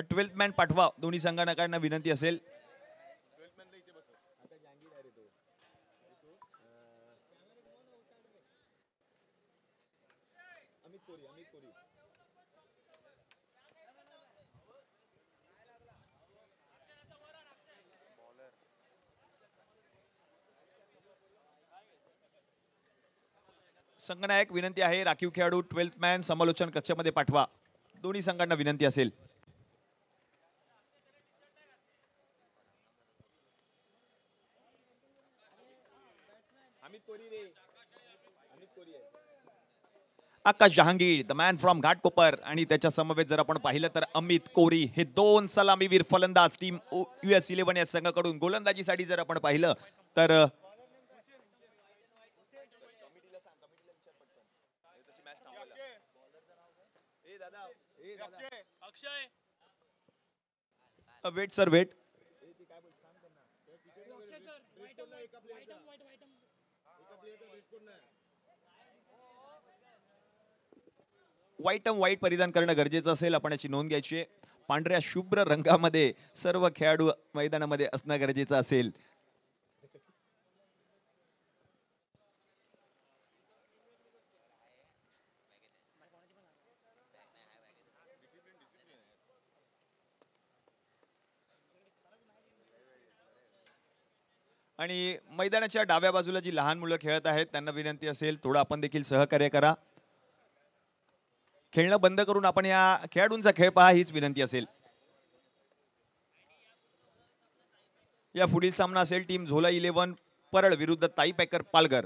12th man पाठवा, दोन्ही संघाकडनं विनंती असेल. संघनायक विनंती आहे, राखीव खेळाडू 12th मॅन समालोचन कक्षामध्ये पाठवा, दोन्ही संघांना विनंती असेल. Akash Jahangir, the man from Ghatkopar, आणि त्याच्या समवेत जर आपण पाहिलं तर अमित कोरी, हे दोन सलामीवीर फलंदाज टीम US11 या संघाकडून. गोलंदाजीसाठी जर आपण पाहिलं तर वेट सर वेट. व्हाईट परिधान करणं गरजेचं असेल, आपण याची नोंद घ्यायची आहे. पांढऱ्या शुभ्र रंगामध्ये सर्व खेळाडू मैदानामध्ये असणं गरजेचं असेल. आणि मैदानाच्या डाव्या बाजूला जी लहान मुलं खेळत आहेत त्यांना विनंती असेल, थोडं आपण देखील सहकार्य करा. खेळणं बंद करून आपण या खेळाडूंचा खेळ पहा, हीच विनंती असेल. या पुढील सामना असेल टीम झोला 11 परळ विरुद्ध ताई पॅकर पालघर.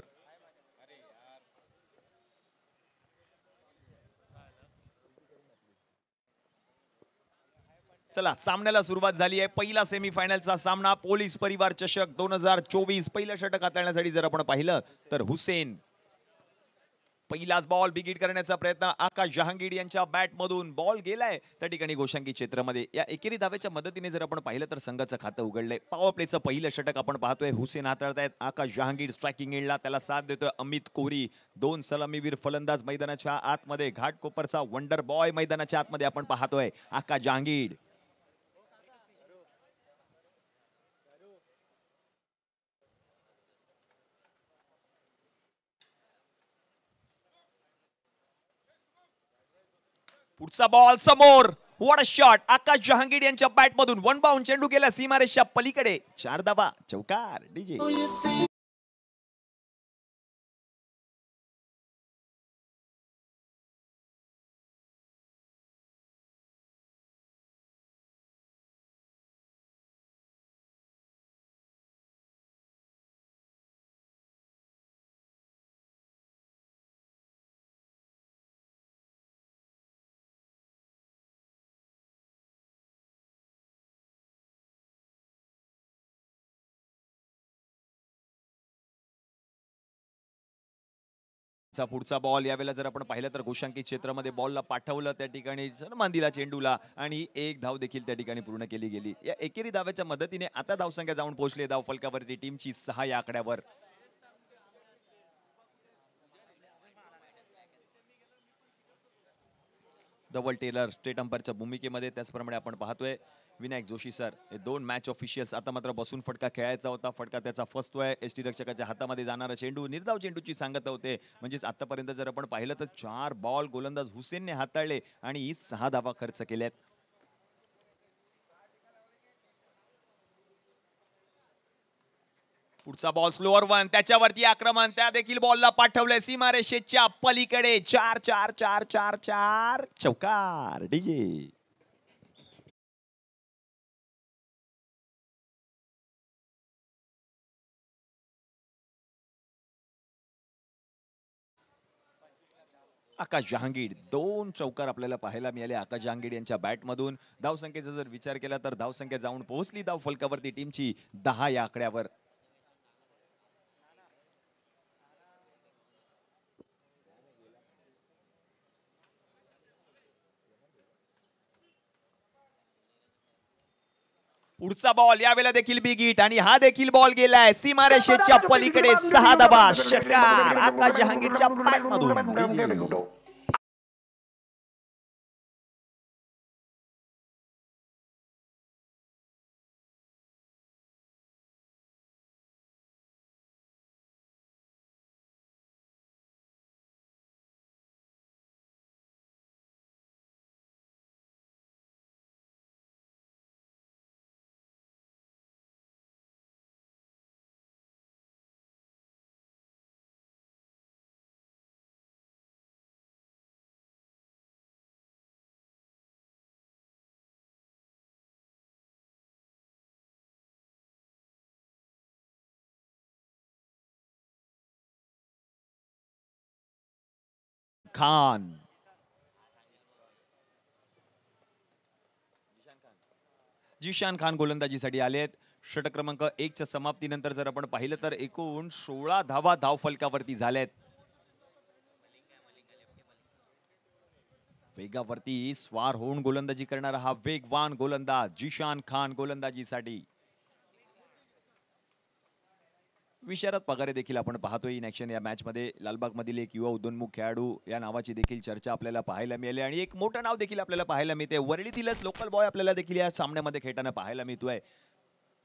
चला, सामन्याला सुरुवात झाली आहे. पहिला सेमीफायनलचा सामना, पोलीस परिवार चषक 2024. पहिलं षटक हाताळण्यासाठी जर आपण पाहिलं तर हुसेन. पहिलाच बॉल बिगिट करण्याचा प्रयत्न आकाश जहांगीर यांच्या बॅट मधून. बॉल गेलाय त्या ठिकाणी गोशांकी क्षेत्रामध्ये. या एकेरी धावेच्या मदतीने जर आपण पाहिलं तर संघाचं खातं उघडलंय. पॉवर प्लेचं पहिलं षटक आपण पाहतोय. हुसेन हाताळतायत. आकाश जहांगीर स्ट्रायकिंग एंडला, त्याला साथ देतोय अमित कोरी. दोन सलामीवीर फलंदाज मैदानाच्या आतमध्ये. घाटकोपरचा वंडर बॉय मैदानाच्या आतमध्ये आपण पाहतोय आकाश जहांगीर. पुढचा बॉल समोर. What a shot. Akash Jahangir यांच्या बॅट मधून वन बाउंड चेंडू गेला सीमारेषच्या पलीकडे. 4 धावा, चौकार. डीजे पुढचा बॉल. यावेळेला जर आपण पाहिलं तर गोशांकी क्षेत्रामध्ये बॉलला पाठवलं, त्या ठिकाणी सन्मान दिला चेंडूला, आणि एक धाव देखील त्या ठिकाणी पूर्ण केली गेली. या एकेरी धावेच्या मदतीने आता धावसंख्या जाऊन पोहोचली धाव फलकावरती टीमची 6 या आकड्यावर. धवल टेलर स्टेट अंपायरच्या भूमिकेमध्ये. त्याचप्रमाणे आपण पाहतोय विनायक जोशी सर. हे दोन मॅच ऑफिशियल्स. आता मात्र बसून फटका खेळायचा होता. फटका त्याचा फसतोय. एसटी रक्षकाच्या हातामध्ये जाणारा चेंडू निर्धाव चेंडूची सांगत होते. म्हणजेच आतापर्यंत जर आपण पाहिलं तर 4 बॉल गोलंदाज हुसेनने हाताळले आणि 6 धावा खर्च केल्यात. पुढचा बॉल स्लोअर वन, त्याच्यावरती आक्रमण. त्या देखील बॉलला पाठवलंय सीमारेषेच्या पलीकडे. 4 चौकार. डीजे आकाश जहांगीर. 2 चौकार आपल्याला पाहायला मिळाले आकाश जहांगीर यांच्या बॅटमधून. धावसंख्येचा जर विचार केला तर धावसंख्या जाऊन पोहोचली धाव फलकावरती टीमची 10 या आकड्यावर. पुढचा बॉल. यावेळेला देखील बिग हिट, आणि हा देखील बॉल गेलाय सीमारेषेच्या पलीकडे. 6 धावा, षटकार आकाश जहांगीरच्या बॅटमधून. खान. जिशान खान गोलंदाजीसाठी आलेत. षटक क्रमांक 1च्या समाप्तीनंतर जर आपण पाहिलं तर एकूण 16 धावा धावफलकावरती झाल्यात. वेगावरती स्वार होऊन गोलंदाजी करणारा हा वेगवान गोलंदाज जिशान खान गोलंदाजीसाठी. विशारद पगारे देखील आपण पाहतोय इन ऍक्शन या मॅच मध्ये. लालबाग मधील एक युवा उदयोन्मुख खेळाडू या नावाची देखील चर्चा आपल्याला पाहायला मिळाली आणि एक मोठं नाव देखील आपल्याला पाहायला मिळते. वरळीतीलच लोकल बॉय आपल्याला देखील या सामन्यामध्ये खेळताना पाहायला मिळतोय.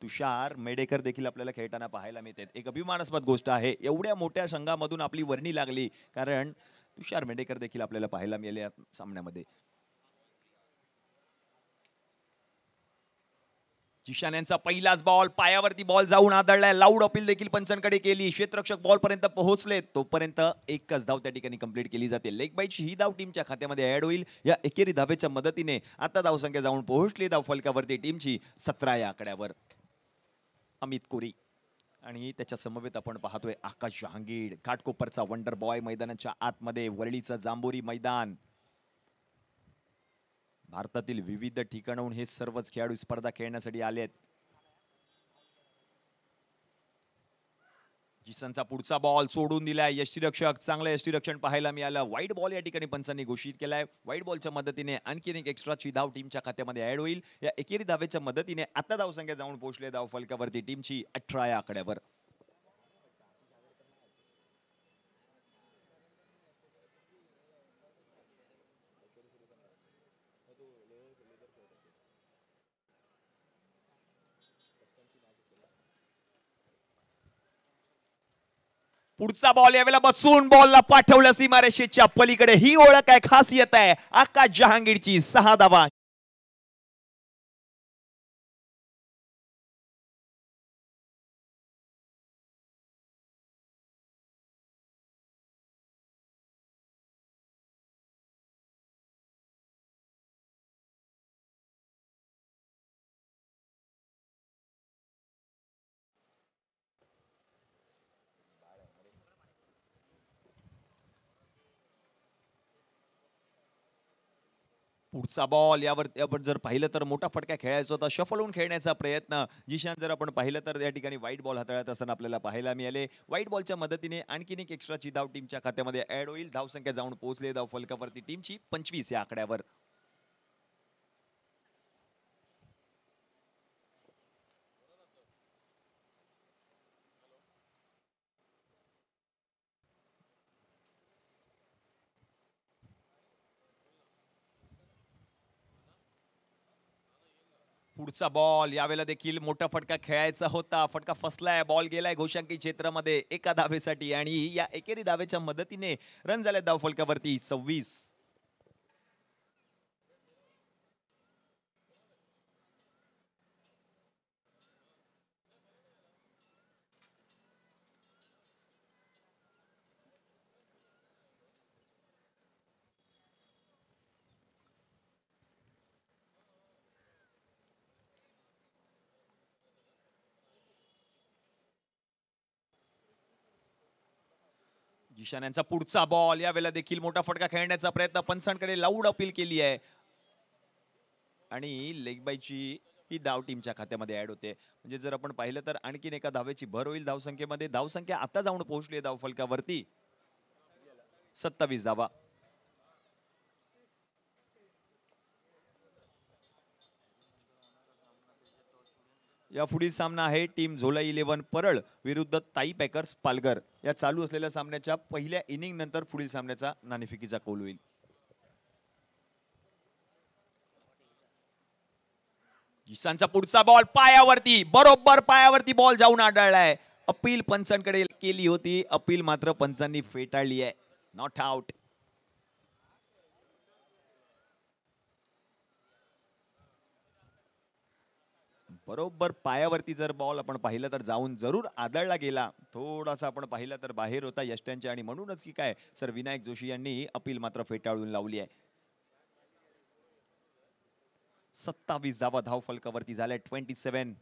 तुषार मेडेकर देखील आपल्याला खेळताना पाहायला मिळतात. एक अभिमानास्पद गोष्ट आहे, एवढ्या मोठ्या संघामधून आपली वर्णी लागली, कारण तुषार मेडेकर देखील आपल्याला पाहायला मिळाले या सामन्यामध्ये. जिशान यांचा पहिलाच बॉल, पायावरती बॉल जाऊन आदळलाय. लाऊड अपील देखील पंचांकडे केली. क्षेत्ररक्षक बॉल पर्यंत पोहोचले, तोपर्यंत एकच धाव त्या ठिकाणी कंप्लीट केली जाते. लेग बाईची ही धाव टीमच्या खात्यामध्ये ऍड होईल. या एकेरी धावेच्या मदतीने आता धावसंख्या जाऊन पोहोचली धाव फलकावरती टीमची 17 या आकड्यावर. अमित कोरी आणि त्याच्या समवेत आपण पाहतोय आकाश जहांगीर. घाटकोपरचा वंडर बॉय मैदानाच्या आतमध्ये. वरळीचं जांभोरी मैदान. भारतातील विविध ठिकाणाहून हे सर्वच खेळाडू स्पर्धा खेळण्यासाठी आले आहेत. जिसनचा पुढचा बॉल सोडून दिलाय. यष्टीरक्षक, चांगलं यष्टीरक्षण पाहायला मिळालं. वाईट बॉल या ठिकाणी पंचांनी घोषित केलाय. वाईट बॉलच्या मदतीने आणखीन एक एक्स्ट्राची धाव टीमच्या खात्यामध्ये ऍड होईल. या एकेरी धावेच्या मदतीने आता धावसंख्या जाऊन पोहोचले धाव फलकावरती टीमची 18 या आकड्यावर. पुढचा बॉल यावेळेला बसून बॉलला पाठवलं सीमारेषेच्या पलीकडे. ही ओळख आहे, खासियत आहे आकाश जहांगीरची. 6 धावा. पुढचा बॉल यावर आपण जर पाहिलं तर मोठा फटका खेळायचा होता. शफल होऊन खेळण्याचा प्रयत्न. जिशान जर आपण पाहिलं तर या ठिकाणी व्हाईट बॉल हाताळत असताना आपल्याला पाहायला मिळाले. व्हाईट बॉलच्या मदतीने आणखीन एक एक्स्ट्राची धाव टीमच्या खात्यामध्ये ऍड होईल. धावसंख्या जाऊन पोहोचले धाव फलकावरती टीमची 25 या आकड्यावर. पुढचा बॉल यावेळेला देखील मोठा फटका खेळायचा होता. फटका फसलाय. बॉल गेलाय घोषांकी क्षेत्रामध्ये एका धावेसाठी आणि या एकेरी धावेच्या मदतीने रन झाले धाव फलकावरती 26. जिशान यांचा पुढचा बॉल यावेळेला देखील मोठा फटका खेळण्याचा प्रयत्न. पंचांकडे लाऊड अपील केली आहे आणि लेग बायची ही धाव टीमच्या खात्यामध्ये ऍड होते. म्हणजे जर आपण पाहिलं तर आणखीन एका धावेची भर होईल धावसंख्येमध्ये. धावसंख्या आता जाऊन पोहोचली आहे धाव फलकावरती 27 धावा. या पुढील सामना आहे टीम झोला 11 परळ विरुद्ध ताई पॅकर्स पालघर. या चालू असलेल्या सामन्याच्या पहिल्या इनिंग नंतर पुढील सामन्याचा नाणेफेकीचा कौल होईल. जिशानचा पुढचा बॉल पायावरती, बरोबर पायावरती बॉल जाऊन आढळलाय. अपील पंचांकडे केली होती. अपील मात्र पंचांनी फेटाळली आहे. Not out. बरोबर पायावरती जर बॉल आपण पाहिलं तर जाऊन जरूर आदळला गेला. थोडासा आपण पाहिलं तर बाहेर होता यष्ट्यांच्या आणि म्हणूनच की काय सर विनायक जोशी यांनी अपील मात्र फेटाळून लावली आहे. 27 धावा धाव फलकावरती झाल्या. 27.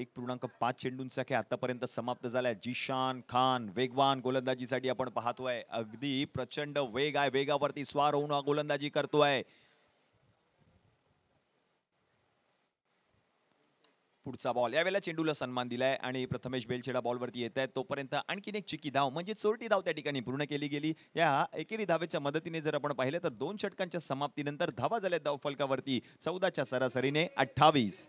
1.5 चेंडूंचा खेळ आतापर्यंत समाप्त झालाय. जिशान खान वेगवान गोलंदाजीसाठी आपण पाहतोय. अगदी प्रचंड वेग आहे, वेगावरती स्वार होऊन गोलंदाजी करतोय. पुढचा बॉल, यावेळेला चेंडूला सन्मान दिलाय आणि प्रथमेश बेलछेडा बॉलवरती येत आहेत. तोपर्यंत आणखीन एक चिकी धाव म्हणजे चोरटी धाव त्या ठिकाणी पूर्ण केली गेली. या एकेरी धावेच्या मदतीने जर आपण पाहिलं तर 2 षटकांच्या समाप्तीनंतर धावा झाल्या धाव फलकावरती 14च्या सरासरीने 28.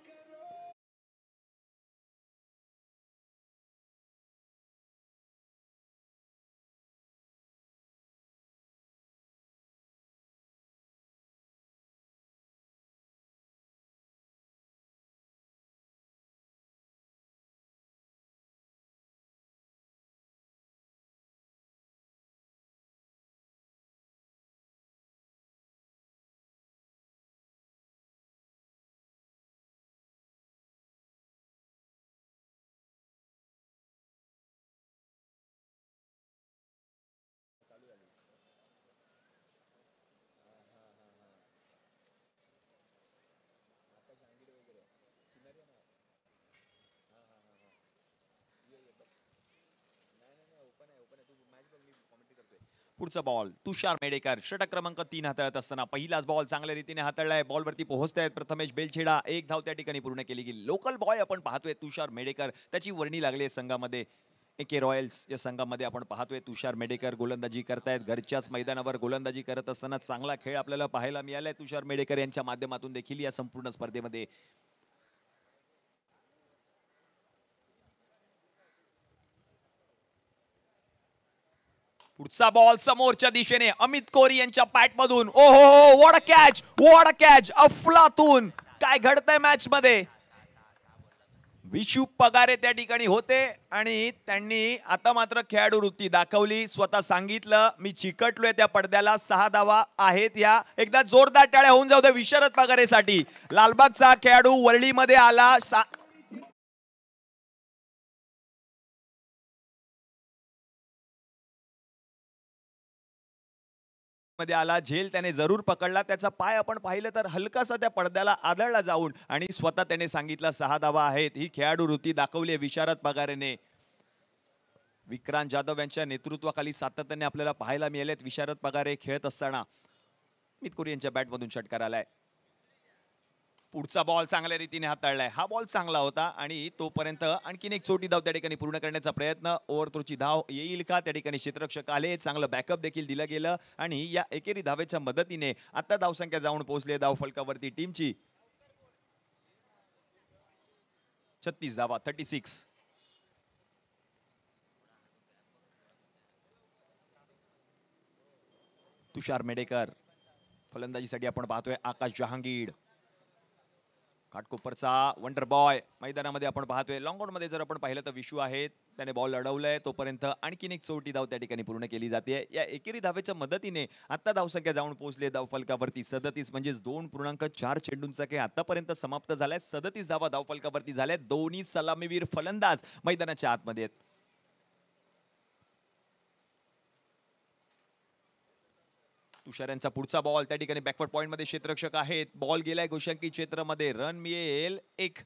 पुढचा बॉल तुषार मेडेकर षटक क्रमांक 3 हाताळत असताना पहिलाच बॉल चांगल्या रीतीने हाताळलाय. बॉलवरती पोहोचतायत प्रथमेश बेलछेडा. एक धाव त्या ठिकाणी पूर्ण केली गेली. लोकल बॉय आपण पाहतोय तुषार मेडेकर, त्याची वर्णी लागली आहे संघामध्ये. एके रॉयल्स या संघामध्ये आपण पाहतोय तुषार मेडेकर गोलंदाजी करतायत. घरच्याच मैदानावर गोलंदाजी करत असताना चांगला खेळ आपल्याला पाहायला मिळालाय तुषार मेडेकर यांच्या माध्यमातून देखील या संपूर्ण स्पर्धेमध्ये. पुढचा बॉल समोरच्या दिशेने अमित कोरी यांच्या पॅट मधून. ओहो, what a catch, what a catch, अफलातून. काय घडतंय मॅच मध्ये. विशू पगारे त्या ठिकाणी होते आणि त्यांनी आता मात्र खेळाडू वृत्ती दाखवली. स्वतः सांगितलं मी चिकटलोय त्या पडद्याला. 6 धावा आहेत या. एकदा जोरदार टाळ्या होऊन जाऊ दे विशारद पगारेसाठी. लालबागचा खेळाडू वरळीमध्ये आला. मध्ये आला, झेल त्याने जरूर पकडला. त्याचा पाय आपण पाहिलं तर हलकासा त्या पडद्याला आदळला जाऊन आणि स्वतः त्याने सांगितलं 6 धावा आहेत. ही खेळाडू वृत्ती दाखवली विशारद पगारेने. विक्रांत जाधव यांच्या नेतृत्वाखाली सातत्याने आपल्याला पाहायला मिळालेत विशारद पगारे खेळत असताना. अमित कोरी यांच्या बॅटमधून षटकार आलाय. पुढचा बॉल चांगल्या रीतीने हाताळलाय. हा बॉल चांगला होता आणि तोपर्यंत आणखीन एक छोटी धाव त्या ठिकाणी पूर्ण करण्याचा प्रयत्न. ओव्हर थ्रोची धाव येईल का, त्या ठिकाणी क्षेत्ररक्षक आले. चांगलं बॅकअप देखील दिलं गेलं आणि या एकेरी धावेच्या मदतीने आता धावसंख्या जाऊन पोहोचली धाव फलकावरती टीमची 36 धावा, 36. तुषार मेडेकर फलंदाजीसाठी आपण पाहतोय. आकाश जहांगीर घाटकोपरचा वंडर बॉय मैदानामध्ये आपण पाहतोय. लॉंग मध्ये जर आपण पाहिलं तर विशू आहेत, त्याने बॉल अडवलाय. तोपर्यंत आणखीन एक चौटी धाव त्या ठिकाणी पूर्ण केली जाते. या एकेरी धावेच्या मदतीने आता धावसंख्या जाऊन पोहोचले धाव फलकावरती 37. म्हणजे 2.4 चेंडूंचा खेळ आतापर्यंत समाप्त झालाय. 37 धावा धाव फलकावरती झाल्या. दोन्ही सलामीवीर फलंदाज मैदानाच्या आतमध्ये आहेत. तुषार यांचा पुढचा बॉल त्या ठिकाणी बॅकवर्ड पॉइंट मध्ये क्षेत्ररक्षक आहेत. बॉल गेलाय गोशांकी क्षेत्रामध्ये. रन मिळेल एक.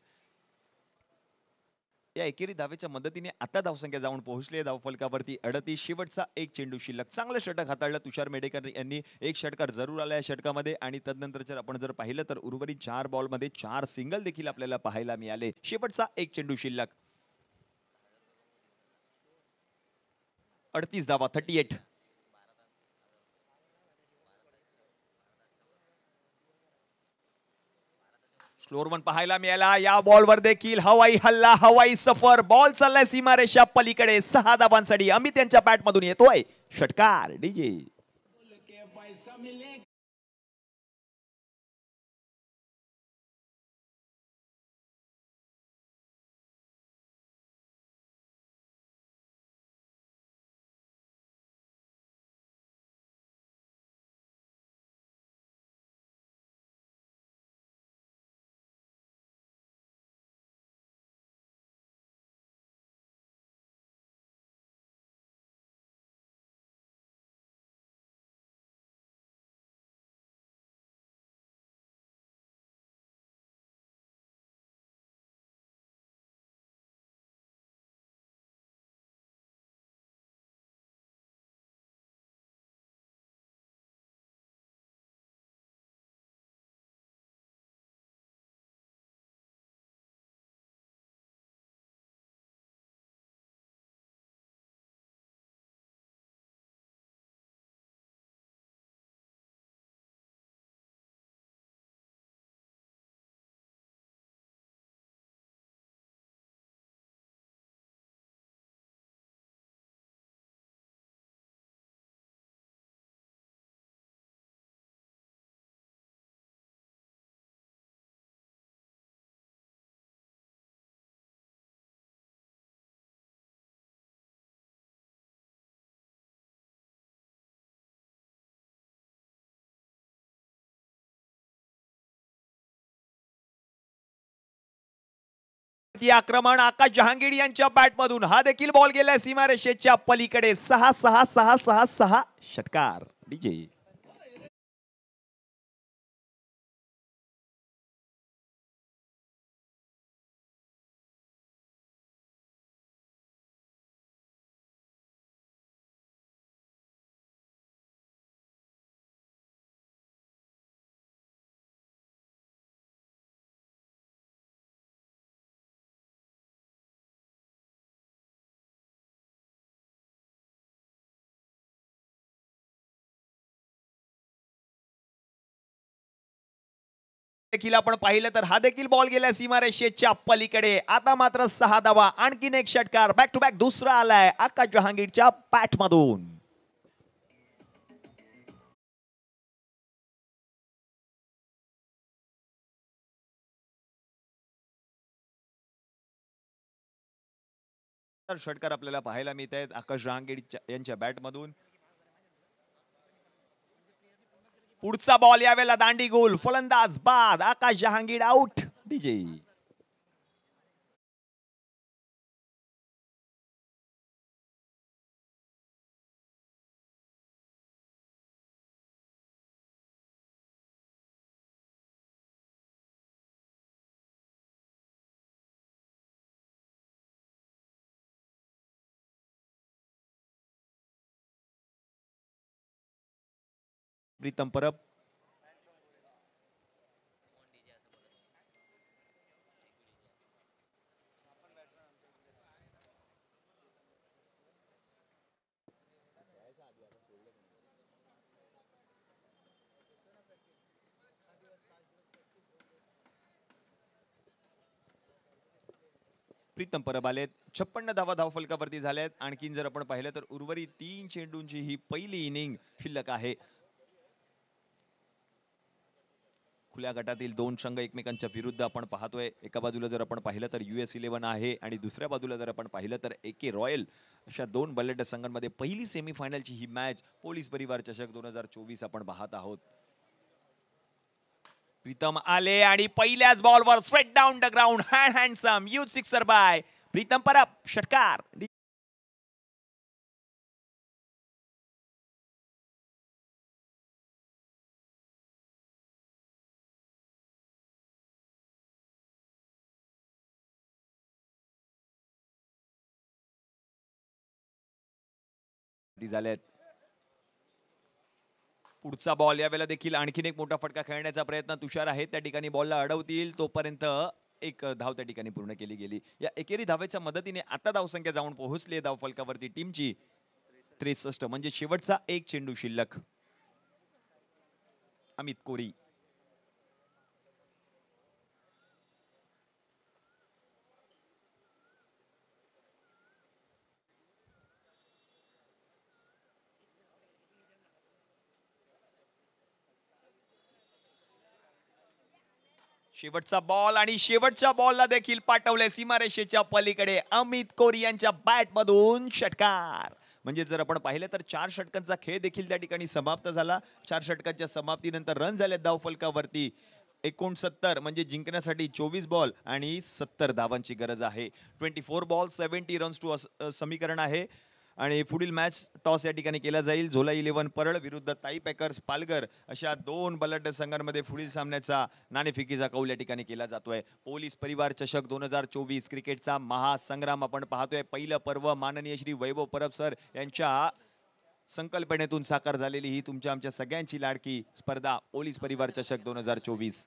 या एकेरी धावेच्या मदतीने आता धावसंख्या जाऊन पोहोचली धाव फलकावरती 38. शेवटचा एक चेंडू शिल्लक. चांगलं षटक हाताळलं तुषार मेडेकर यांनी. एक षटकार जरूर आला या षटकामध्ये आणि तदनंतर जर आपण पाहिलं तर उर्वरित 4 बॉल मध्ये 4 सिंगल देखील आपल्याला पाहायला मिळाले. शेवटचा एक चेंडू शिल्लक. 38 धावा, 38. स्लोअर वन पाहायला मिळाला. या बॉलवर देखील हवाई हल्ला, हवाई सफर. बॉल चाललाय सीमारेषा पलीकडे. 6 धावांसाठी अमित यांच्या बॅट मधून येतोय षटकार. डीजे ती आक्रमण आकाश जहांगीर यांच्या बॅटमधून हा देखील बॉल गेलाय सीमारेषेच्या पलीकडे. 6-6-6-6-6 षटकार. डीजे देखील आपण पाहिलं तर हा देखील बॉल गेला सीमारेषेच्या पलीकडे. आता मात्र 6 धावा. आणखीन एक षटकार. बॅक टू बॅक दुसरा आलाय आकाश जहांगीरच्या बॅटमधून. षटकार आपल्याला पाहायला मिळत आहेत आकाश जहांगीर यांच्या बॅटमधून. पुढचा बॉल यावेळेला दांडी गोल. फलंदाज बाद. आकाश जहांगीर आउट. डीजे प्रीतम परब. प्रीतम परब आलेत. 56 धावा धावफलकावरती झाल्यात. आणखीन जर आपण पाहिलं तर उर्वरित 3 चेंडूंची ही पहिली इनिंग शिल्लक आहे. खुल्या गटातील 2 संघ एकमेकांच्या विरुद्ध आपण पाहतोय. एका बाजूला जर आपण पाहिलं तर US11 आहे आणि दुसऱ्या बाजूला जर आपण पाहिलं तर AK रॉयल. अशा 2 बलंड संघांमध्ये पहिली सेमीफायनलची ही मॅच पोलीस परिवार चषक 2024 आपण पाहत आहोत. प्रीतम आले आणि पहिल्याच बॉलवर straight down the ground. Handsome use sixer by Pritam Parab. षटकार. झालेत. पुढचा बॉल यावेळेला देखील आणखीन एक मोठा फटका खेळण्याचा प्रयत्न तुषार आहे. त्या ठिकाणी बॉलला अडवतील तोपर्यंत एक धाव त्या ठिकाणी पूर्ण केली गेली. या एकेरी धावेच्या मदतीने आता धावसंख्या जाऊन पोहोचली आहे धावफलकावरती टीमची 63. म्हणजे शेवटचा एक चेंडू शिल्लक. अमित कोरी. शेवटचा बॉल आणि शेवटच्या बॉलला देखील पाठवले सीमारेषेच्या पलीकडे. अमित कोरी यांच्या बॅटमधून षटकार. म्हणजे जर आपण पाहिलं तर 4 षटकांचा खेळ देखील त्या ठिकाणी समाप्त झाला. 4 षटकांच्या समाप्तीनंतर रन झाले धावफलकावरती 69. म्हणजे जिंकण्यासाठी 24 बॉल आणि 70 धावांची गरज आहे. 24 बॉल 70 रन्स टू समीकरण आहे. आणि पुढील मॅच टॉस या ठिकाणी केला जाईल. झोला 11 परळ विरुद्ध ताई पॅकर्स पालघर अशा 2 बलंड संघांमध्ये पुढील सामन्याचा नाणेफेकीचा कौल या ठिकाणी केला जातोय. पोलीस परिवार चषक 2024 क्रिकेटचा महासंग्राम आपण पाहतोय. पहिलं पर्व माननीय श्री वैभव परब सर यांच्या संकल्पनेतून साकार झालेली ही तुमच्या आमच्या सगळ्यांची लाडकी स्पर्धा पोलीस परिवार चषक 2024.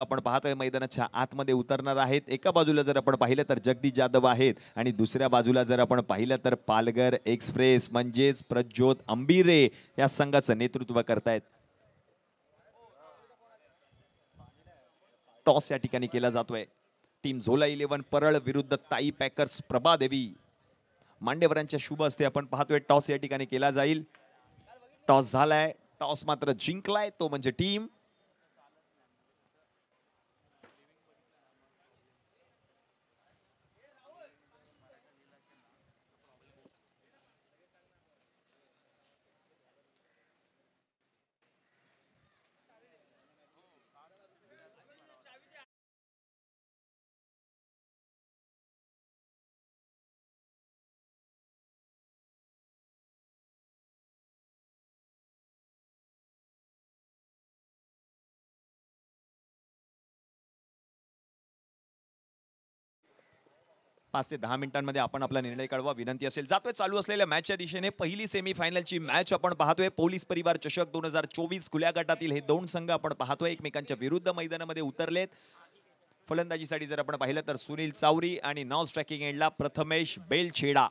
आपण पाहतोय मैदानाच्या आतमध्ये उतरणार आहेत. एका बाजूला जर आपण पाहिलं तर जगदीश जाधव आहेत आणि दुसऱ्या बाजूला जर आपण पाहिलं तर पालघर एक्सप्रेस म्हणजेच प्रज्योत अंबिरे या संघाचं नेतृत्व करतायत. टॉस या ठिकाणी केला जातोय. टीम झोला 11 परळ विरुद्ध ताई पॅकर्स प्रभादेवी. मांडेवरांच्या शुभ हस्ते आपण पाहतोय टॉस या ठिकाणी केला जाईल. टॉस झालाय, टॉस मात्र जिंकलाय तो म्हणजे टीम पाच ते 10 मिनिटांमध्ये आपण आपला निर्णय कळवा विनंती असेल. जातोय चालू असलेल्या मॅचच्या दिशेने. पहिली सेमीफायनलची मॅच आपण पाहतोय. पोलीस परिवार चषक 2024 खुल्या गटातील हे दोन संघ आपण पाहतोय एकमेकांच्या विरुद्ध मैदानामध्ये उतरलेत. फलंदाजीसाठी जर आपण पाहिलं तर सुनील चावरी आणि नॉन स्ट्रायकिंग एंडला प्रथमेश बेलछेडा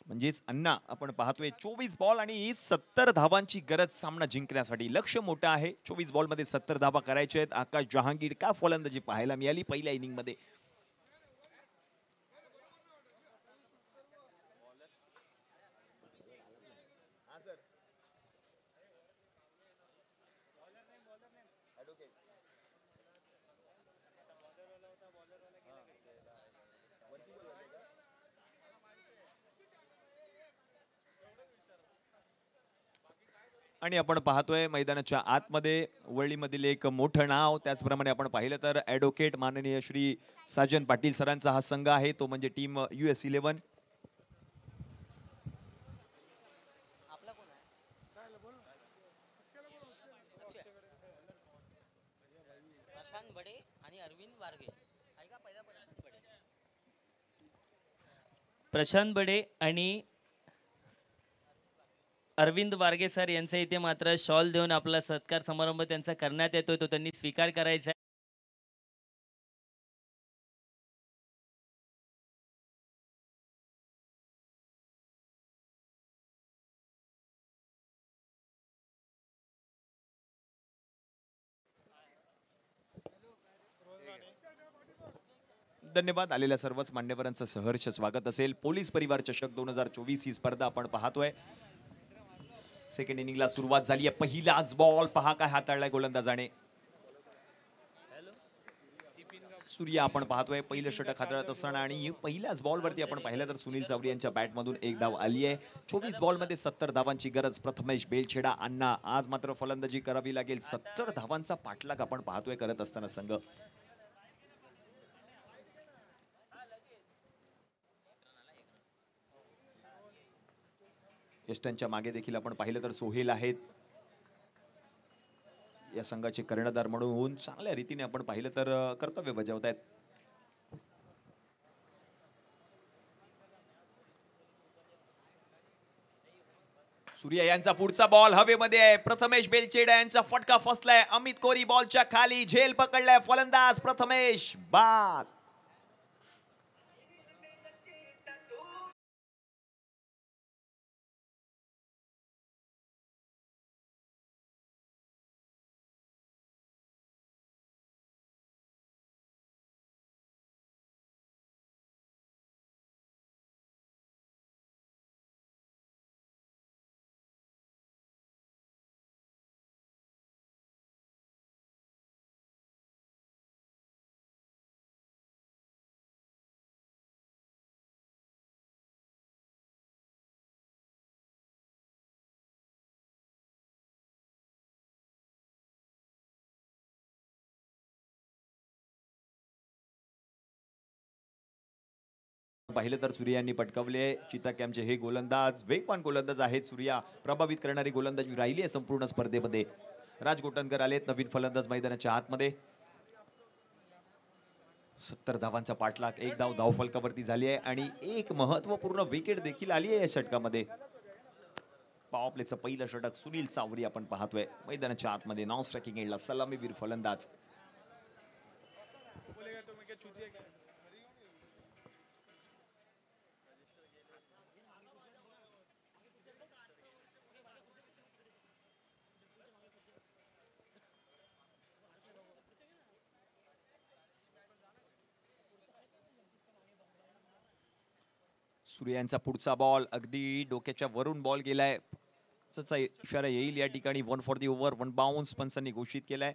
म्हणजेच अण्णा. आपण पाहतोय 24 बॉल आणि 70 धावांची गरज सामना जिंकण्यासाठी. लक्ष मोठं आहे. 24 बॉल मध्ये 70 धावा करायचे आहेत. आकाश जहांगीर का फलंदाजी पाहायला मिळाली पहिल्या इनिंग मध्ये. आणि आपण पाहतोय मैदानाच्या आतमध्ये वळीमधील एक मोठं नाव. त्याचप्रमाणे आपण पाहिलं तर ॲडव्होकेट माननीय श्री साजन पाटील सरांचा हा संघ आहे तो म्हणजे टीम US11. प्रशांत बडे आणि अरविंद वारगे सर यांचा इथे मात्र शॉल देऊन आपला सत्कार समारंभ त्यांचा करण्यात येतोय तो त्यांनी स्वीकार करायचा. धन्यवाद. आलेल्या सर्वच मान्यवरांचं सहर्ष स्वागत असेल. पोलीस परिवार चषक 2024 ही स्पर्धा आपण पाहतोय. सेकंड इनिंगला सुरुवात झाली आहे. पहिलाच बॉल पहा काय हाताळलाय गोलंदाजाने. सूर्या आपण पाहतोय पहिलं षटक हाताळत असताना आणि पहिल्याच बॉलवरती आपण पाहिलं तर सुनील चावरी यांच्या बॅटमधून एक धाव आली आहे. 24 बॉलमध्ये 70 धावांची गरज. प्रथमेश बेलछेडा अण्णा आज मात्र फलंदाजी करावी लागेल. 70 धावांचा पाठलाग आपण पाहतोय करत असताना संघ. यष्टांच्या मागे देखील आपण पाहिलं तर सोहेल आहेत. या संघाचे कर्णधार म्हणून चांगल्या रीतीने आपण पाहिलं तर कर्तव्य बजावत आहेत. सूर्या यांचा पुढचा बॉल हवेमध्ये आहे. प्रथमेश बेलछेडा यांचा फटका फसलाय. अमित कोरी बॉलच्या खाली झेल पकडलाय. फलंदाज प्रथमेश बाद. पाहिलं तर सूर्या यांनी पटकावले. चिता कॅम्पचे हे गोलंदाज वेगवान गोलंदाज आहेत. सूर्या प्रभावित करणारी गोलंदाजी राहिली आहे संपूर्ण स्पर्धेमध्ये. राज गोटनकर आलेत नवीन फलंदाज मैदानाच्या आतमध्ये. 70 धावांचा पाठलाग. एक धाव धावफलकावरती झाली आहे आणि एक महत्वपूर्ण विकेट देखील आली आहे या षटकामध्ये. पॉवर प्लेचं पहिलं षटक सुनील चावरी आपण पाहतोय मैदानाच्या आतमध्ये. नॉन स्ट्रायकिंग एंडला सलामीवीर फलंदाज सूर्यांचा पुढचा बॉल अगदी डोक्याच्या वरून बॉल गेलाय, चा इशारा येईल या ठिकाणी. 1 फॉर दी ओव्हर, 1 बाउन्स पंचांनी घोषित केलाय.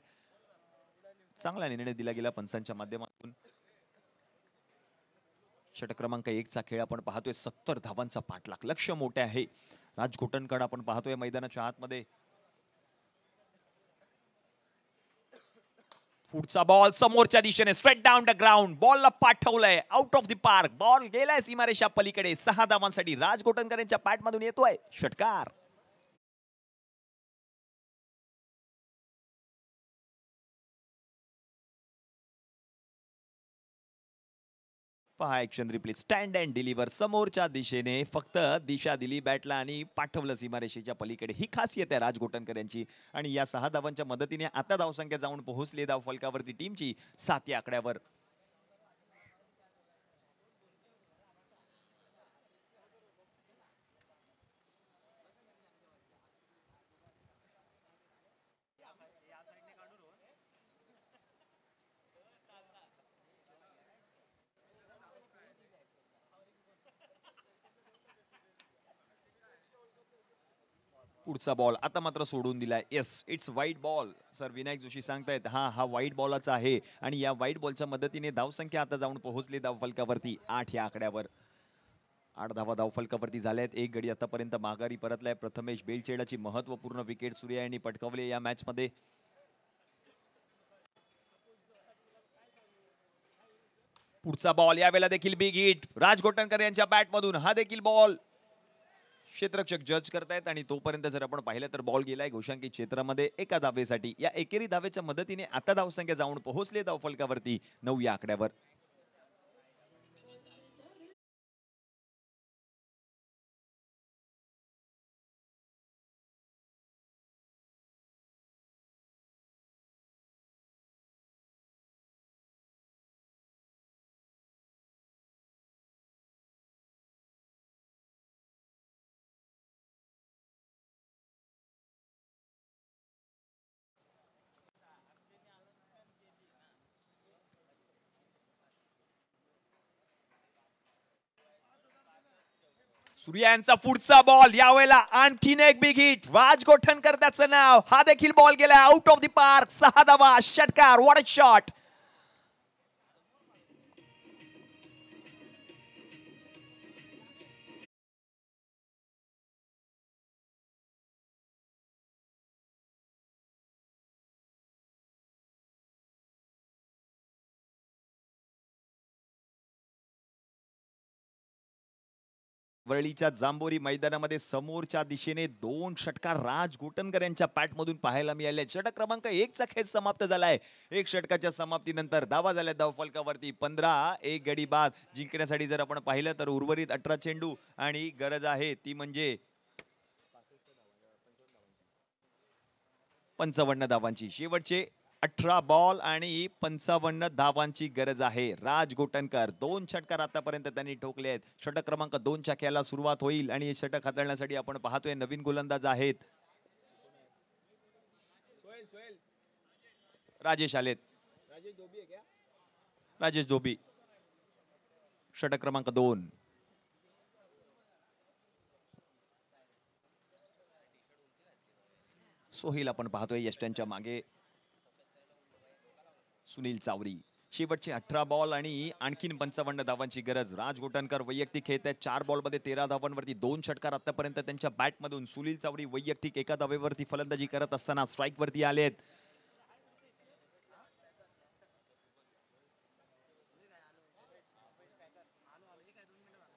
चांगला निर्णय दिला गेला पंचांच्या माध्यमातून. षटक क्रमांक 1 चा खेळ आपण पाहतोय. 70 धावांचा पाठलाग, लक्ष मोठे आहे. राज घोटणकर आपण पाहतोय मैदानाच्या आतमध्ये. पुढचा बॉल समोरच्या दिशेने स्ट्रेट डाऊन द ग्राउंड, बॉलला पाठवलंय out of the park. Ball गेलाय सीमारेषा पलीकडे. 6 धावांसाठी राज घोटणकर यांच्या पॅट मधून येतोय षटकार. पहा action replay, stand and deliver. समोरच्या दिशेने फक्त दिशा दिली बॅटला आणि पाठवलं सीमारेषेच्या पलीकडे. ही खासियत आहे राज घोटणकर यांची. आणि या 6 धावांच्या मदतीने आता धावसंख्या जाऊन पोहोचली धाव फलकावरती टीमची 7 या आकड्यावर. पुढचा बॉल आता मात्र सोडून दिलाय. येस, इट्स वाईट बॉल. सर विनायक जोशी सांगतायत हा वाईट बॉलाचा आहे. आणि या वाईट बॉलच्या मदतीने धावसंख्या आता जाऊन पोहोचली धाव फलकावरती 8 या आकड्यावर. 8 धावा धाव फलकावरती झाल्यात. एक गडी आतापर्यंत माघारी परतलाय. प्रथमेश बेलचेडाची महत्वपूर्ण विकेट सूर्या यांनी पटकावली या मॅच मध्ये. पुढचा बॉल यावेळेला देखील बिग हिट राज घोटणकर यांच्या बॅट मधून. हा देखील बॉल क्षेत्ररक्षक जज करतायत आणि तोपर्यंत जर आपण पाहिलं तर बॉल गेलाय घोषांकित क्षेत्रामध्ये एका धावेसाठी. या एकेरी धावेच्या मदतीने आता धावसंख्या जाऊन पोहोचले धाव फलकावरती 9 या आकड्यावर. सूर्या यांचा पुढचा बॉल यावेळेला आणखीन एक बिग हिट. राज घोटणकर त्याचं नाव. हा देखील बॉल गेला आउट ऑफ द पार्क. 6 धावा, षटकार. What a shot. वरळीच्या जांभोरी मैदानामध्ये समोरच्या दिशेने 2 षटकार राज घोटणकर यांच्या पॅटमधून पाहायला मिळाले. षटक क्रमांक 1 चा खेळ समाप्त झालाय. एक षटकाच्या समाप्तीनंतर धावा झाल्या धाव फलकावरती 15. एक गडी बाद जिंकण्यासाठी जर आपण पाहिलं तर उर्वरित 18 चेंडू आणि गरज आहे ती म्हणजे 55 धावांची. शेवटचे 18 बॉल आणि 55 धावांची गरज आहे. राज घोटणकर 2 षटकार आतापर्यंत त्यांनी ठोकले आहेत. षटक क्रमांक 2 च्या खेळाला सुरुवात होईल आणि हे षटक हाताळण्यासाठी आपण पाहतोय नवीन गोलंदाज आहेत. राजेश आलेत. राजेश धोबी. षटक क्रमांक 2. सोहेल आपण पाहतोय यष्ट्यांच्या मागे. सुनील चावरी. शेवटचे 18 बॉल आणि आणखीन 55 धावांची गरज. राज घोटणकर वैयक्तिक खेळत आहेत. 4 बॉलमध्ये 13 धावांवरती 2 षटकार आतापर्यंत त्यांच्या बॅटमधून. सुनील चावरी वैयक्तिक एका धावेवरती फलंदाजी करत असताना स्ट्राईक वरती आलेत.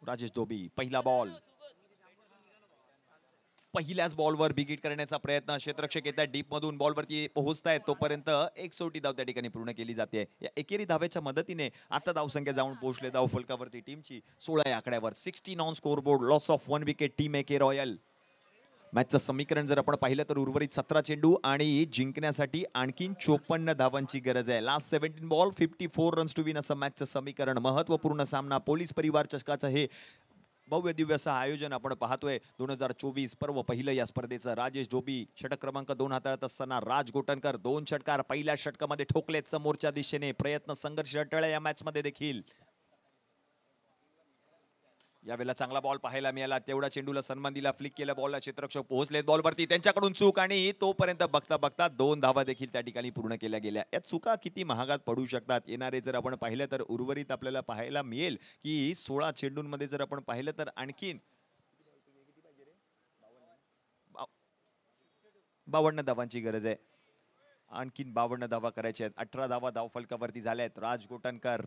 राजेश धोबी. पहिला बॉल. पहिल्याच बॉलवर बिग हिट करण्याचा प्रयत्न. क्षेत्ररक्षक येतात डीप मधून, बॉलवरती पोहोचतायत तोपर्यंत एक सोटी धाव त्या ठिकाणी पूर्ण केली जाते. या एकेरी धावेच्या मदतीने आता धावसंख्या जाऊन पोहोचले धाव फलकावरती टीमची 16 या आकड्यावर. 16 on score board. Loss of 1 wicket team एके रॉयल. मॅचचं समीकरण जर आपण पाहिलं तर उर्वरित 17 चेंडू आणि जिंकण्यासाठी आणखीन 54 धावांची गरज आहे. Last 17 ball 54 runs to win असं मॅचचं समीकरण. महत्वपूर्ण सामना पोलीस परिवार चषकाचं हे भव्य दिव्य असं आयोजन आपण पाहतोय. 2024 पर्व पहिलं या स्पर्धेचं. राजेश ढोबी षटक क्रमांक 2 हाताळत असताना राज गोटणकर 2 षटकार पहिल्या षटकामध्ये ठोकलेत समोरच्या दिशेने. प्रयत्न संघर्ष टळला या मॅच मध्ये देखील. यावेळेला चांगला बॉल पाहायला मिळाला. तेवढा चेंडूला सन्मान दिला, फ्लिक केलं, बॉलला क्षेत्ररक्षक पोहोचलेत बॉलवरती. त्यांच्याकडून चूक आणि तोपर्यंत बघता बघता 2 धावा देखील त्या ठिकाणी पूर्ण केल्या गेल्या. या चुका किती महागात पडू शकतात. येणारे जर आपण पाहिलं तर उर्वरित आपल्याला पाहायला मिळेल की 16 चेंडूंमध्ये जर आपण पाहिलं तर आणखीन 52 धावांची गरज आहे. आणखीन 52 धावा करायच्या आहेत. 18 धावा धावफलकावरती झाल्या आहेत. राज गोटणकर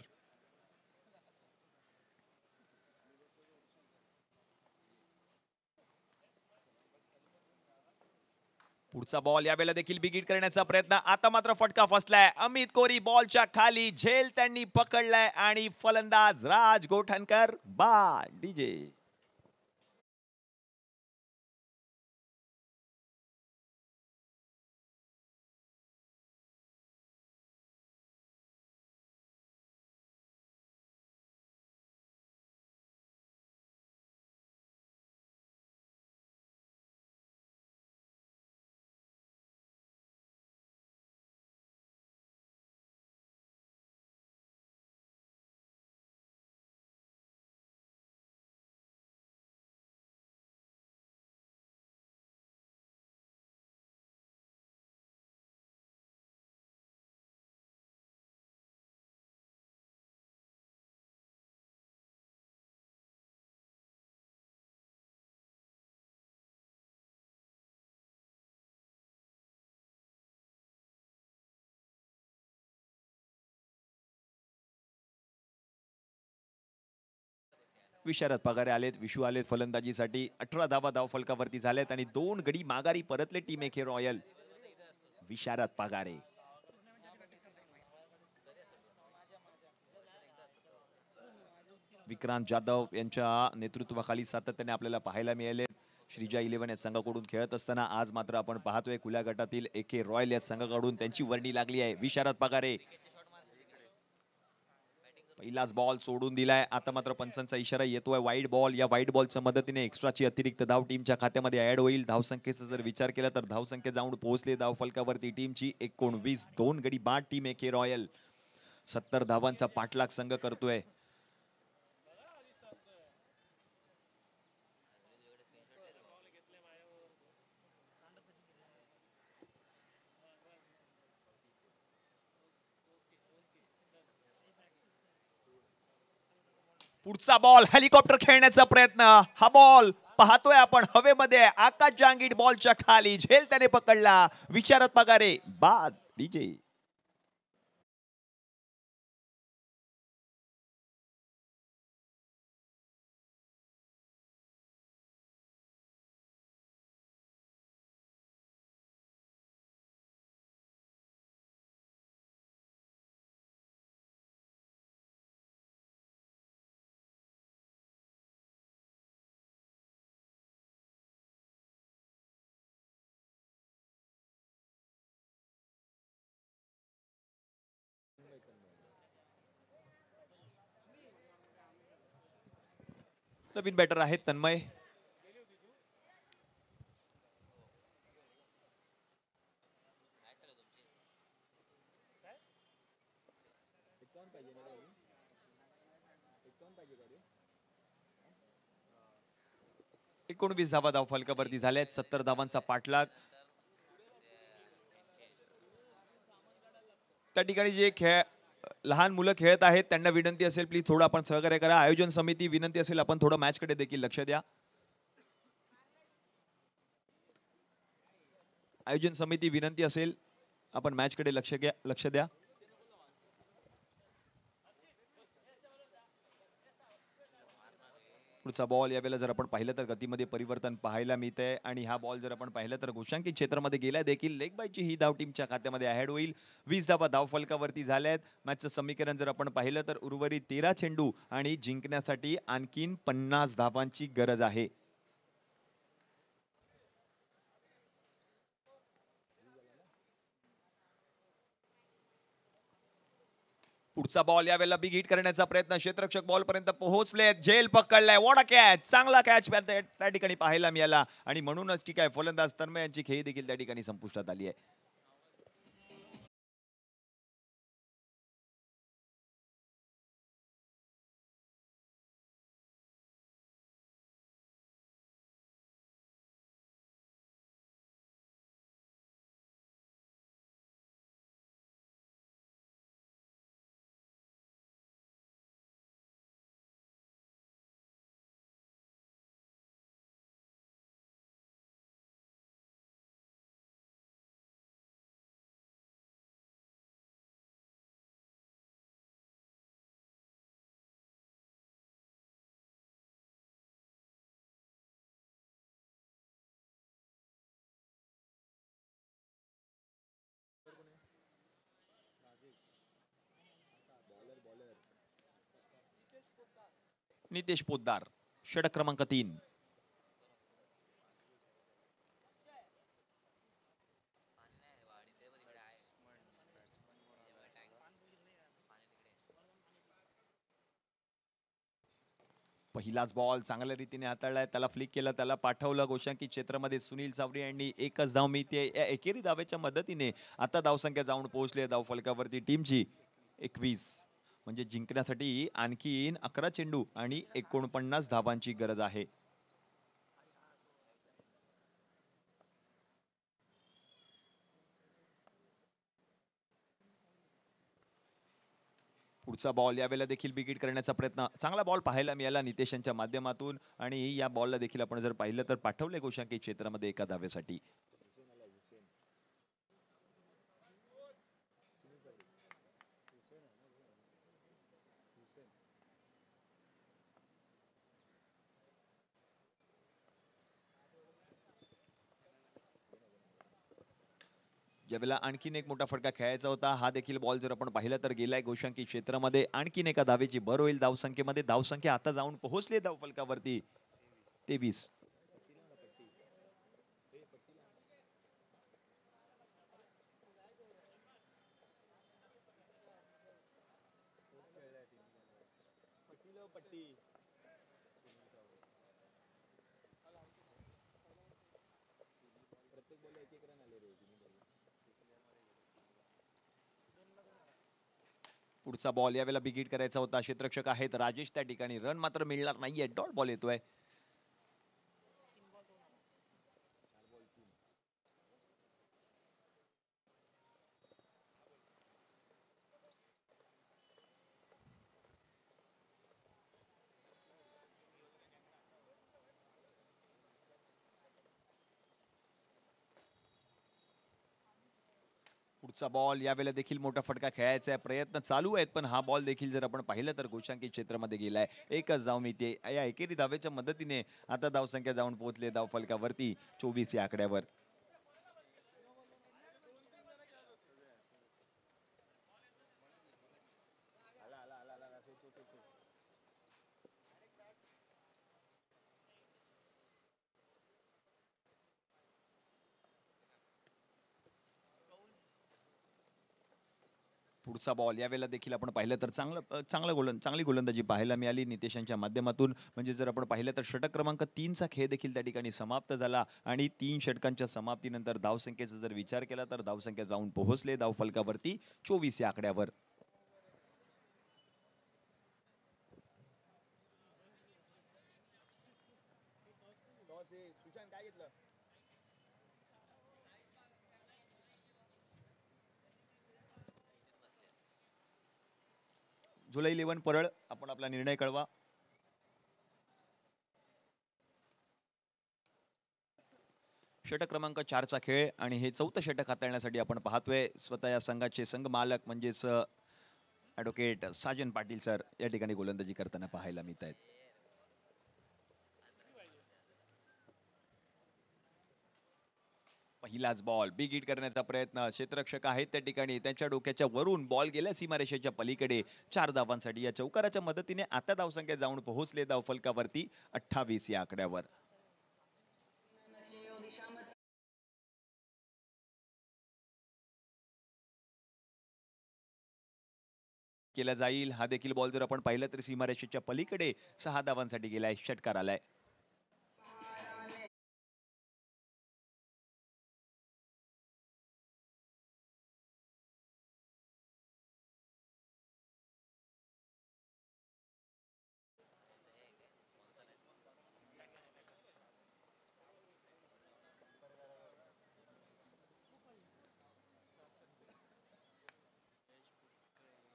पुढचा बॉल यावेळेला देखील बिगिट करण्याचा प्रयत्न. आता मात्र फटका फसलाय. अमित कोरी बॉलच्या खाली. झेल त्यांनी पकडलाय आणि फलंदाज राज गोठणकर बाद. डीजे विशारद पगारे आलेत. विशू आलेत फलंदाजीसाठी. 18 धावा धावफलकावरती झाल्यात आणि 2 गडी माघारी परतले टीम एके रॉयल. विशारद पगारे विक्रांत जाधव यांच्या नेतृत्वाखाली सातत्याने आपल्याला पाहायला मिळाले. श्रीजा 11 या संघाकडून खेळत असताना आज मात्र आपण पाहतोय खुल्या गटातील एके रॉयल या संघाकडून त्यांची वर्णी लागली आहे. विशारद पगारे पहिलाच बॉल सोडून दिलाय. आता मात्र पंचांचा इशारा येतोय वाईड बॉल. या वाईड बॉलच्या मदतीने एक्स्ट्राची अतिरिक्त धाव टीमच्या खात्यामध्ये ऍड होईल. धावसंख्येचा जर विचार केला तर धावसंख्या जाऊन पोहोचले धावफलकावरती टीमची 19. 2 गडी बाद टीम एके रॉयल. 70 धावांचा पाठलाग संघ करतोय. पुढचा बॉल हेलिकॉप्टर खेळण्याचा प्रयत्न. हा बॉल पाहतोय आपण हवेमध्ये. आकाश जांगीड बॉलच्या खाली. झेल त्याने पकडला. विशारद पगारे बाद. डीजे नवीन बॅटर आहेत तन्मय. एकोणवीस धावा धावफलकावरती झाल्यात. 70 धावांचा पाठलाग. त्या ठिकाणी जे लहान मुलं खेळत आहेत त्यांना विनंती असेल प्लीज थोडं आपण सहकार्य करा. आयोजन समिती विनंती असेल आपण थोडं मॅच कडे देखील लक्ष द्या. आयोजन समिती विनंती असेल आपण मॅच कडे लक्ष द्या. पुढचा बॉल यावेळेला जर आपण पाहिलं तर गतीमध्ये परिवर्तन पाहायला मिळतंय आणि हा बॉल जर आपण पाहिलं तर घोषांकित क्षेत्रामध्ये गेलाय देखील. लेग बायची ही धाव टीमच्या खात्यामध्ये ऍड होईल. 20 धावा धावफलकावरती झाल्यात. मॅचचं समीकरण जर आपण पाहिलं तर उर्वरित 13 चेंडू आणि जिंकण्यासाठी आणखीन 50 धावांची गरज आहे. पुढचा बॉल यावेळेला बिग हिट करण्याचा प्रयत्न, क्षेत्ररक्षक बॉल पर्यंत पोहोचले, झेल पकडलाय, वॉट अ कॅच, चांगला कॅच त्या ठिकाणी पाहायला मिळाला आणि म्हणूनच ठीक आहे फलंदाज तन्मय यांची खेळी देखील त्या ठिकाणी संपुष्टात आली आहे. नितेश पोद्दार, षटक क्रमांक 3. पहिलाच बॉल चांगल्या रीतीने हाताळलाय, त्याला फ्लिक केलं, त्याला पाठवलं गोशांकी क्षेत्रामध्ये. सुनील चावरे यांनी एकच धाव मिळते या एकेरी धावेच्या मदतीने आता धावसंख्या जाऊन पोहोचली धावफलकावरती टीमची 21. म्हणजे जिंकण्यासाठी आणखीन 11 चेंडू आणि 49 धावांची गरज आहे. पुढचा बॉल यावेळेला देखील बिगिट करण्याचा प्रयत्न, चांगला बॉल पाहायला मिळाला नितेश यांच्या माध्यमातून आणि या बॉलला देखील आपण जर पाहिलं तर पाठवले गोशांकी क्षेत्रामध्ये एका धावेसाठी. ज्यावेळेला आणखीन एक मोठा फटका खेळायचा होता, हा देखील बॉल जर आपण पाहिलं तर गेलाय गोशांकी क्षेत्रामध्ये. आणखीन एका धावेची भर होईल धावसंख्येमध्ये. धावसंख्या आता जाऊन पोहोचली धावफलकावरती 23. पुढचा बॉल यावेळेला बिगिट करायचा होता, क्षेत्ररक्षक आहेत राजेश त्या ठिकाणी. रन मात्र मिळणार नाहीये, डॉट बॉल येतोय. पुढचा बॉल यावेळेला देखील मोठा फटका खेळायचा प्रयत्न चालू आहेत, पण हा बॉल देखील जर आपण पाहिलं तर गोशांकी क्षेत्रामध्ये गेलाय. एकच धाव मिळते या एकेरी धावेच्या मदतीने आता धावसंख्या जाऊन पोहोचले धावफलकावरती 24 या आकड्यावर. पुढचा बॉल यावेळेला देखील आपण पाहिलं तर चांगली गोलंदाजी पाहायला मिळाली नितेशांच्या माध्यमातून. म्हणजे जर आपण पाहिलं तर षटक क्रमांक 3चा खेळ देखील त्या ठिकाणी समाप्त झाला आणि 3 षटकांच्या समाप्तीनंतर धावसंख्येचा जर विचार केला तर धावसंख्या जाऊन पोहोचले धावफलकावरती 24 या आकड्यावर. जुलै 11 परळ, आपण आपला निर्णय कळवा. षटक क्रमांक 4चा खेळ आणि हे 4थं षटक हाताळण्यासाठी आपण पाहतोय स्वतः या संघाचे संघ मालक म्हणजेच ॲडव्होकेट साजन पाटील सर या ठिकाणी गोलंदाजी करताना पाहायला मिळत आहेत. पहिलाच बॉल बिग हिट करण्याचा प्रयत्न, क्षेत्ररक्षक आहेत त्या ठिकाणी, त्यांच्या डोक्याच्या वरून बॉल गेल्या सीमारेषेच्या पलीकडे 4 धावांसाठी. या चौकाराच्या मदतीने आता धावसंख्या जाऊन पोहोचले धावफलकावरती 28 या आकड्यावर. केला जाईल. हा देखील बॉल जर आपण पाहिलं तर सीमारेषेच्या पलीकडे 6 धावांसाठी गेलाय. षटकार आलाय.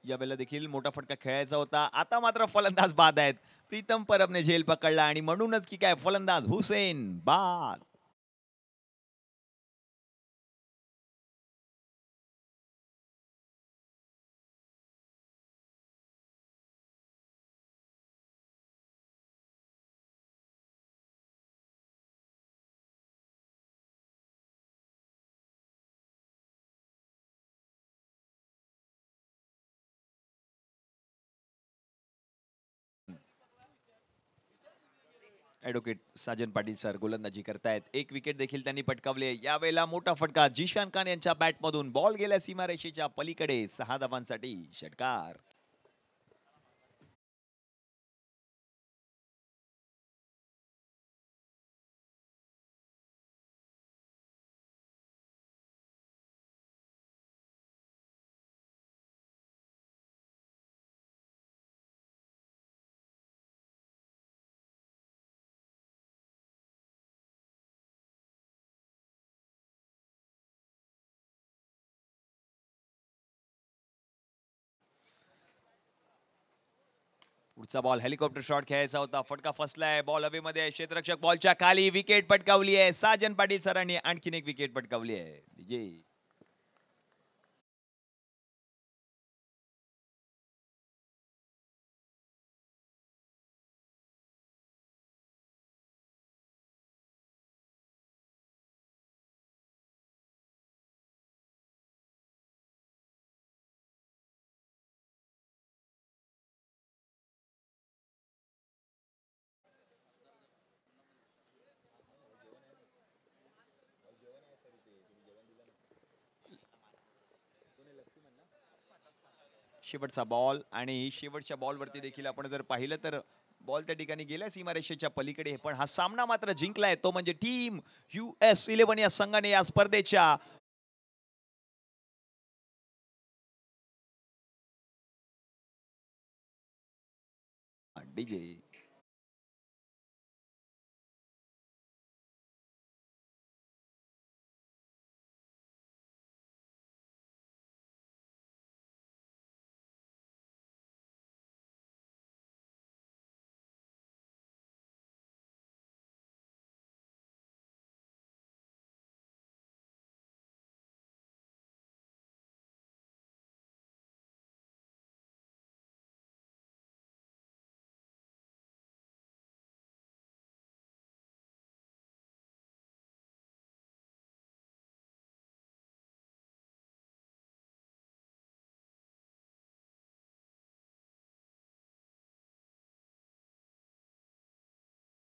यावेळेला देखील मोठा फटका खेळायचा होता. आता मात्र फलंदाज बाद आहेत. प्रीतम परबने झेल पकडला आणि म्हणूनच की काय फलंदाज हुसेन बाद. ॲडव्होकेट साजन पाटील सर गोलंदाजी करतायत. एक विकेट देखील त्यांनी पटकावली आहे. यावेळेला मोठा फटका जिशान खान यांच्या बॅटमधून. बॉल गेल्या सीमारेषेच्या पलीकडे. 6 धावांसाठी षटकार. पुढचा बॉल हेलिकॉप्टर शॉट खेळायचा होता. फटका फसलाय. बॉल हवेमध्ये आहे. क्षेत्ररक्षक बॉलच्या खाली. विकेट पटकावली आहे. साजन पाटील सरांनी आणखीन एक विकेट पटकावली आहे. विजय. शेवटचा बॉल आणि शेवटच्या बॉलवरती देखील आपण जर पाहिलं तर बॉल त्या ठिकाणी गेल्या सीमारेषेच्या पलीकडे. पण हा सामना मात्र जिंकलाय तो म्हणजे टीम US11 या संघाने या स्पर्धेच्या डीजे